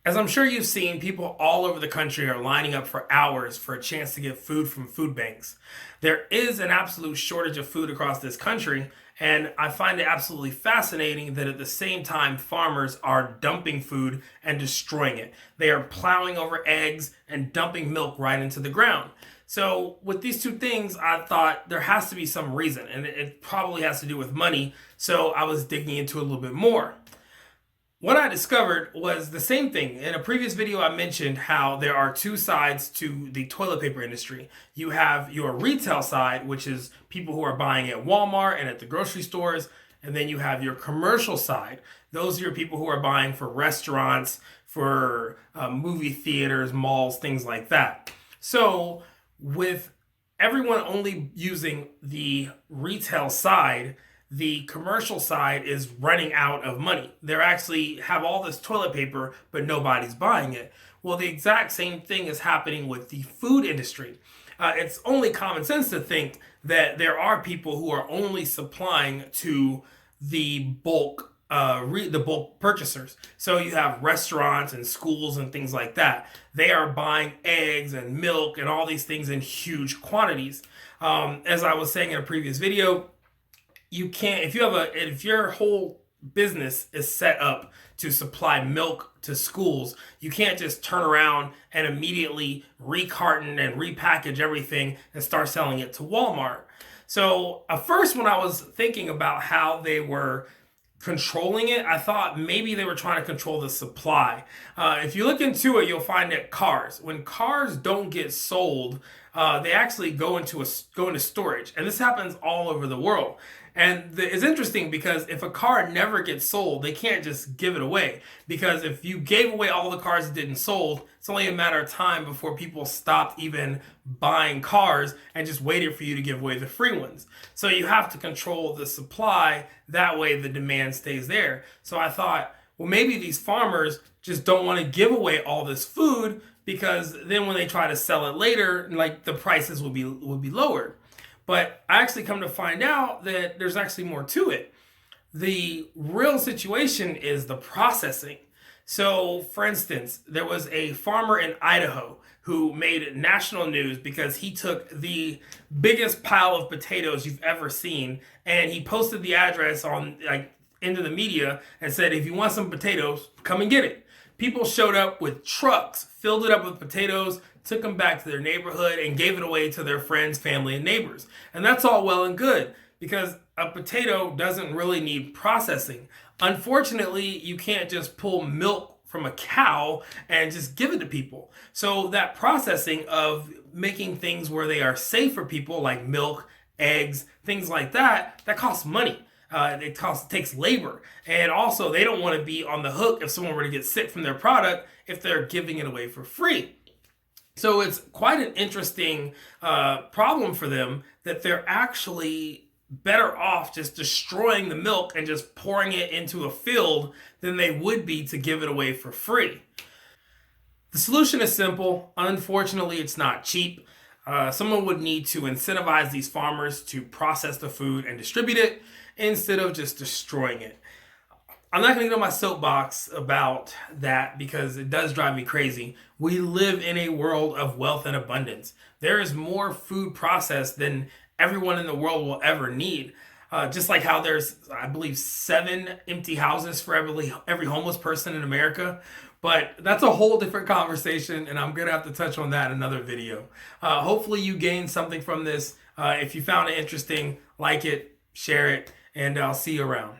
As I'm sure you've seen, people all over the country are lining up for hours for a chance to get food from food banks. There is an absolute shortage of food across this country, and I find it absolutely fascinating that at the same time, farmers are dumping food and destroying it. They are plowing over eggs and dumping milk right into the ground. So, with these two things, I thought there has to be some reason, and it probably has to do with money. So, I was digging into it a little bit more. What I discovered was the same thing. In a previous video, I mentioned how there are two sides to the toilet paper industry. You have your retail side, which is people who are buying at Walmart and at the grocery stores. And then you have your commercial side. Those are your people who are buying for restaurants, for movie theaters, malls, things like that. So, with everyone only using the retail side, the commercial side is running out of money. They're actually have all this toilet paper, but nobody's buying it. Well, the exact same thing is happening with the food industry. It's only common sense to think that there are people who are only supplying to the the bulk purchasers. So you have restaurants and schools and things like that. They are buying eggs and milk and all these things in huge quantities. As I was saying in a previous video, you can't if your whole business is set up to supply milk to schools, you can't just turn around and immediately recarton and repackage everything and start selling it to Walmart. So at first, when I was thinking about how they were controlling it, I thought maybe they were trying to control the supply. If you look into it, you'll find that when cars don't get sold, they actually go into storage, and this happens all over the world. And it's interesting because if a car never gets sold, they can't just give it away. Because if you gave away all the cars that didn't sold, it's only a matter of time before people stopped even buying cars and just waited for you to give away the free ones. So you have to control the supply. That way the demand stays there. So I thought, well, maybe these farmers just don't want to give away all this food because then when they try to sell it later, like the prices will be lowered. But I actually come to find out that there's actually more to it. The real situation is the processing. So, for instance, there was a farmer in Idaho who made national news because he took the biggest pile of potatoes you've ever seen and he posted the address on into the media and said, if you want some potatoes, come and get it. People showed up with trucks, filled it up with potatoes, took them back to their neighborhood, and gave it away to their friends, family, and neighbors. And that's all well and good because a potato doesn't really need processing. Unfortunately, you can't just pull milk from a cow and just give it to people. So that processing of making things where they are safe for people, like milk, eggs, things like that, that costs money. Takes labor, and also they don't want to be on the hook if someone were to get sick from their product if they're giving it away for free. So it's quite an interesting problem for them that they're actually better off just destroying the milk and just pouring it into a field than they would be to give it away for free. The solution is simple. Unfortunately, it's not cheap. Someone would need to incentivize these farmers to process the food and distribute it instead of just destroying it. I'm not going to get on my soapbox about that because it does drive me crazy. We live in a world of wealth and abundance. There is more food processed than everyone in the world will ever need. Just like how there's, I believe, 7 empty houses for every homeless person in America. But that's a whole different conversation, and I'm going to have to touch on that in another video. Hopefully you gained something from this. If you found it interesting, like it, share it, and I'll see you around.